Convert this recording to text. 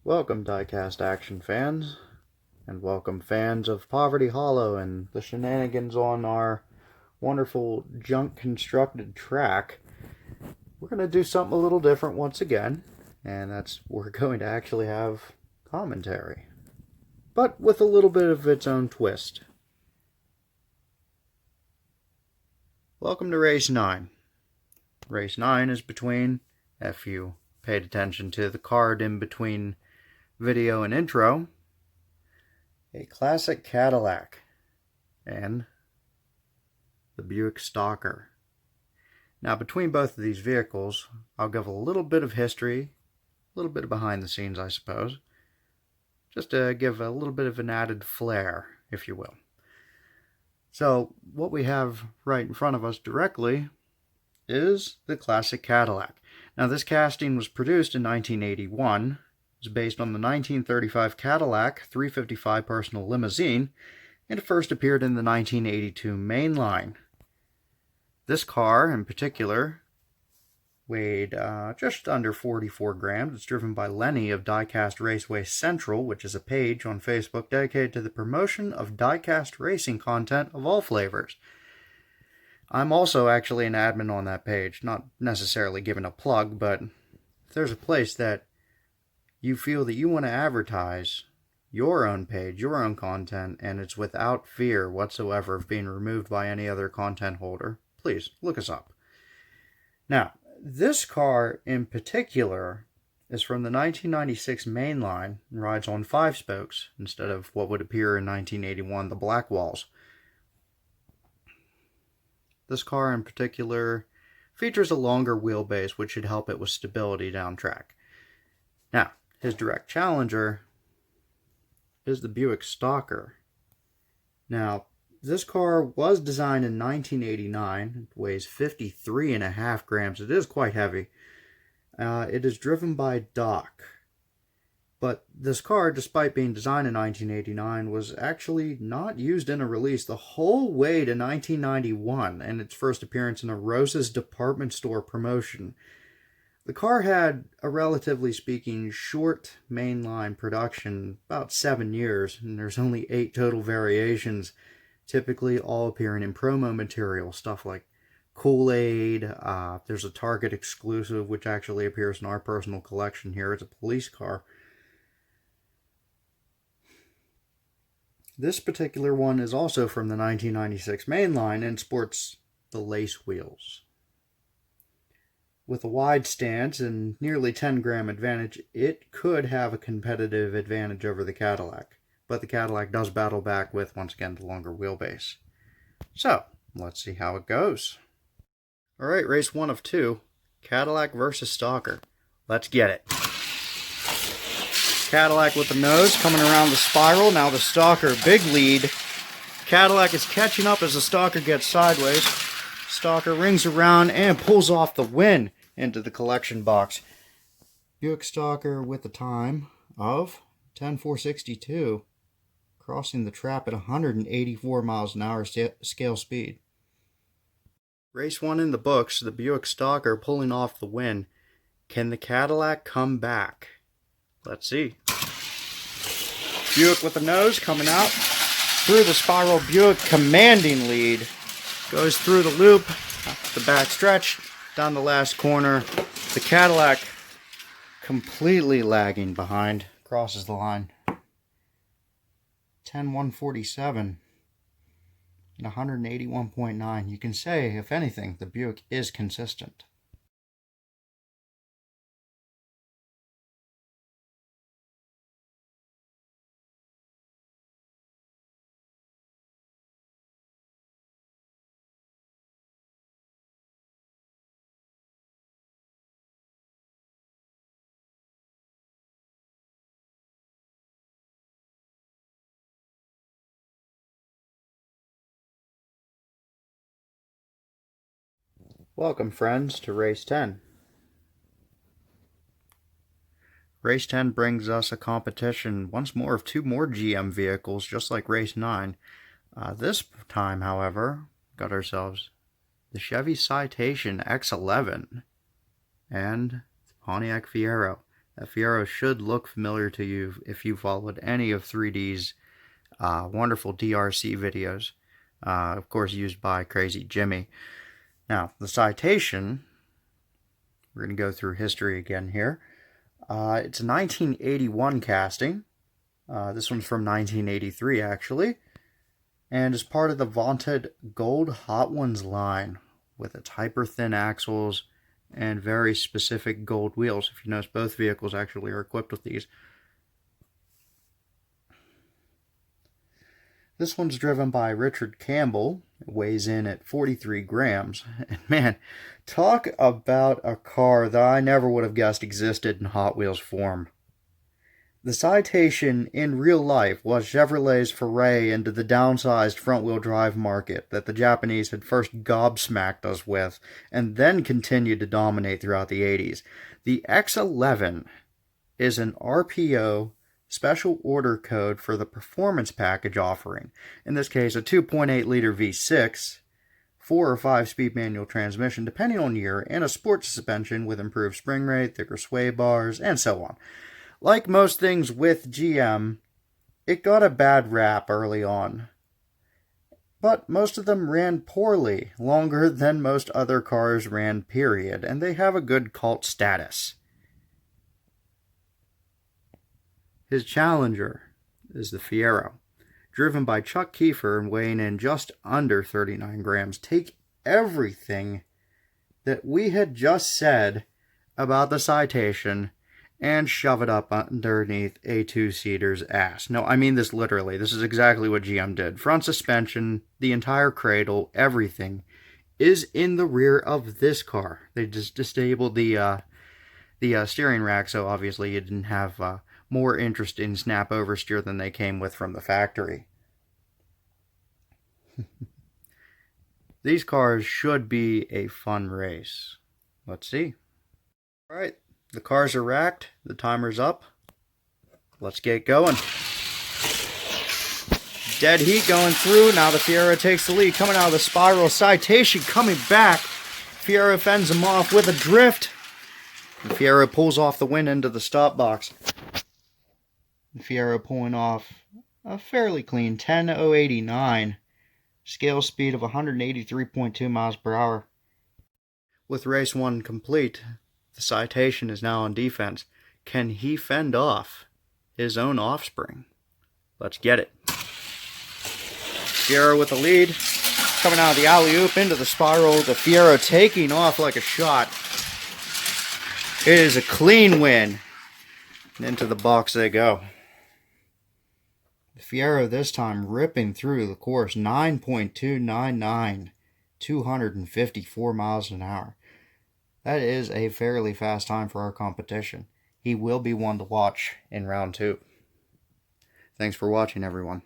Welcome diecast action fans, and welcome fans of Poverty Hollow and the shenanigans on our wonderful junk constructed track. We're going to do something a little different once again, and that's we're going to actually have commentary, but with a little bit of its own twist. Welcome to Race 9. Race 9 is between, if you paid attention to the card in between video and intro, a classic Cadillac and the Buick Stalker. Now, between both of these vehicles, I'll give a little bit of history, a little bit of behind the scenes, I suppose, just to give a little bit of an added flair, if you will. So, what we have right in front of us directly is the classic Cadillac. Now, this casting was produced in 1981. It's based on the 1935 Cadillac 355 personal limousine, and it first appeared in the 1982 mainline. This car, in particular, weighed just under 44 grams. It's driven by Lenny of Diecast Raceway Central, which is a page on Facebook dedicated to the promotion of diecast racing content of all flavors. I'm also actually an admin on that page, not necessarily giving a plug, but if there's a place that you feel that you want to advertise your own page, your own content, and it's without fear whatsoever of being removed by any other content holder, please look us up. Now, this car in particular is from the 1996 mainline and rides on 5 spokes instead of what would appear in 1981, the black walls. This car in particular features a longer wheelbase, which should help it with stability down track. Now, his direct challenger is the Buick Stalker. Now, this car was designed in 1989. It weighs 53.5 grams. It is quite heavy. It is driven by Doc. But this car, despite being designed in 1989, was actually not used in a release the whole way to 1991 and its first appearance in a Rose's department store promotion. The car had a relatively speaking short mainline production, about 7 years, and there's only 8 total variations, typically all appearing in promo material, stuff like Kool-Aid. There's a Target exclusive, which actually appears in our personal collection here. It's a police car. This particular one is also from the 1996 mainline and sports the lace wheels. With a wide stance and nearly 10-gram advantage, it could have a competitive advantage over the Cadillac. But the Cadillac does battle back with, once again, the longer wheelbase. So, let's see how it goes. Alright, race 1 of 2. Cadillac versus Stalker. Let's get it. Cadillac with the nose coming around the spiral. Now the Stalker, big lead. Cadillac is catching up as the Stalker gets sideways. Stalker rings around and pulls off the win into the collection box. Buick Stalker with a time of 10.462, crossing the trap at 184 miles an hour scale speed. Race 1 in the books, the Buick Stalker pulling off the win. Can the Cadillac come back? Let's see. Buick with the nose coming out through the spiral. Buick commanding lead. Goes through the loop, the back stretch, down the last corner. The Cadillac completely lagging behind. Crosses the line. 10.147 and 181.9. You can say, if anything, the Buick is consistent. Welcome, friends, to Race 10. Race 10 brings us a competition once more of 2 more GM vehicles, just like Race 9. This time, however, got ourselves the Chevy Citation X11 and the Pontiac Fiero. That Fiero should look familiar to you if you followed any of 3D's wonderful DRC videos, of course used by Crazy Jimmy. Now, the Citation, we're going to go through history again here. It's a 1981 casting. This one's from 1983, actually, and is part of the vaunted Gold Hot Ones line with its hyper-thin axles and very specific gold wheels. If you notice, both vehicles actually are equipped with these. This one's driven by Richard Campbell. It weighs in at 43 grams. And man, talk about a car that I never would have guessed existed in Hot Wheels form. The Citation in real life was Chevrolet's foray into the downsized front-wheel drive market that the Japanese had first gobsmacked us with, and then continued to dominate throughout the 80s. The X11 is an RPO special order code for the performance package offering. In this case, a 2.8-liter V6, 4 or 5-speed manual transmission depending on year, and a sport suspension with improved spring rate, thicker sway bars, and so on. Like most things with GM, it got a bad rap early on. But most of them ran poorly, longer than most other cars ran, period, and they have a good cult status. His challenger is the Fiero, driven by Chuck Kiefer and weighing in just under 39 grams. Take everything that we had just said about the Citation and shove it up underneath a two-seater's ass. No, I mean this literally. This is exactly what GM did. Front suspension, the entire cradle, everything is in the rear of this car. They just disabled the steering rack, so obviously you didn't have more interest in snap oversteer than they came with from the factory. These cars should be a fun race. Let's see. All right. The cars are racked, the timer's up. Let's get going. Dead heat going through. Now the Fiero takes the lead. Coming out of the spiral. Citation coming back. Fiero fends him off with a drift. The Fiero pulls off the wind into the stop box. The Fiero pulling off a fairly clean 10.089. Scale speed of 183.2 miles per hour. With race 1 complete, the Citation is now on defense. Can he fend off his own offspring? Let's get it. Fiero with the lead. Coming out of the alley-oop into the spiral. The Fiero taking off like a shot. It is a clean win. And into the box they go. The Fiero this time ripping through the course. 9.299. 254 miles an hour. That is a fairly fast time for our competition. He will be one to watch in round 2. Thanks for watching, everyone.